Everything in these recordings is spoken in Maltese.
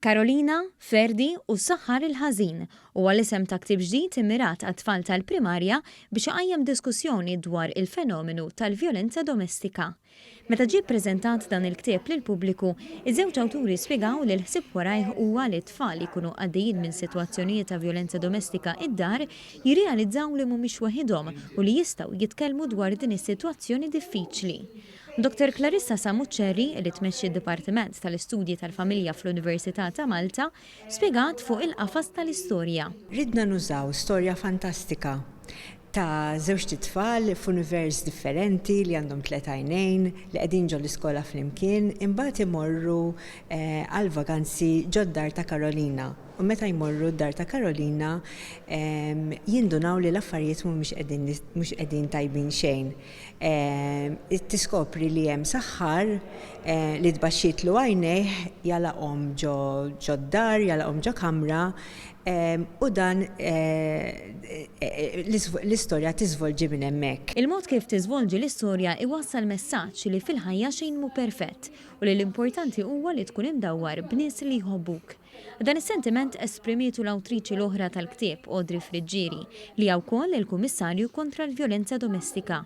Karolina, Ferdi u s-saħħar il-ħażin u għal-isem ta' ktieb ġdid immirat għat-tfal tal-primarja biex iqajjem diskussjoni dwar il-fenomenu tal-vjolenza domestika. Meta ġie ppreżentat dan il-ktieb lill-pubbliku, iż-żewġ awturi spjegaw li l-ħsieb warajh huwa li t-tfal jkunu għaddejjin minn sitwazzjonijiet ta' vjolenza domestika id-dar jirrealizzaw li mhumiex waħedhom u li jistgħu jitkellmu dwar din is-sitwazzjoni diffiċli. Dr. Clarissa Samuccerri, li tmexxi d-Dipartiment tal-Istudji tal-Familja fl-Università ta' Malta, spjegat fuq il-qafas tal-istorja. Ridna nużaw storja fantastika ta' żewġ tfal f'univers differenti li għandhom 3 għajnejn li qegħdin ġol l-iskola flimkien, imbagħad imorru għal vaganzi ġod-dar ta' Karolina. U meta jmorru d-dar ta' Karolina jindunaw li l-affarijiet mhux qegħdin tajbin xejn. Tiskopri li hemm saħħar li tbaxxitlu għajnejh jalaqhom ġod-dar, jalaqhom ġo kamra, u dan l-istorja tiżvolġi minn hemmhekk. Il-mod kif tiżvolġi l-istorja iwassal messaġġ li fil-ħajja xejn mhu perfett u li l-importanti huwa li tkun imdawwar b'nies li jħobbuk. Dan is-sentiment esprimitu l-awtriċi l-oħra tal-ktieb Audrey Friġġieri li hija wkoll il-Kummissarju kontra l-Vjolenza Domestika.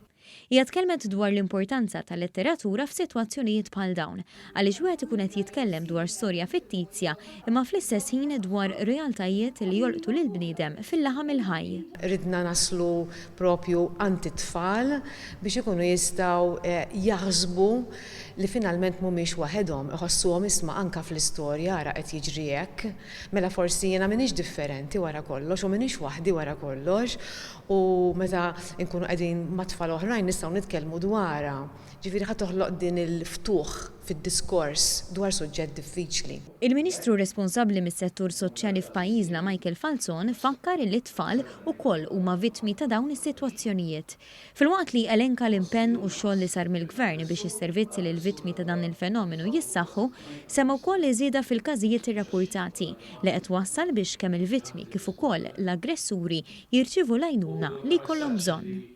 Hija tkellmet dwar l-importanza tal-letteratura f'sitwazzjonijiet bħal dawn, għaliex wieħed ikun qed jitkellem dwar storja fittizja imma fl-istess ħin dwar realtajiet li jolqtu lil bniedem fil-laħam il-ħaj. Ridna naslu propju anti-tfal biex ikunu jistgħu jaħsbu li finalment mhumiex waħedhom, iħossuhom isma' anke fl-istorja ara qed jiġri hekk, mela forsi jiena m'iniex differenti wara kollox u m'iniex waħdi wara kollox u meta nkunu qegħdin ma' tfal oħrajn nistgħu nitkellmu dwarha. Ġifieri ħadd toħloq din il-ftuħ fid-diskors dwar suġġett diffiċli. Il-Ministru responsabbli mis-settur soċjali f'pajjiżna Michael Falzon fakkar li t-tfal ukoll huma vittmi ta' dawn is-sitwazzjonijiet. Filwaqt li elenka l-impenn u x-xogħol li sar mill-Gvern biex is-servizzi lil vittmi ta' dan il-fenomenu jissaħħu, semma wkoll iżieda fil-każijiet irrappurtati li qed wassal biex kemm il-vittmi kif ukoll l-aggressuri jirċievu l-għajnuna li jkollhom bżonn.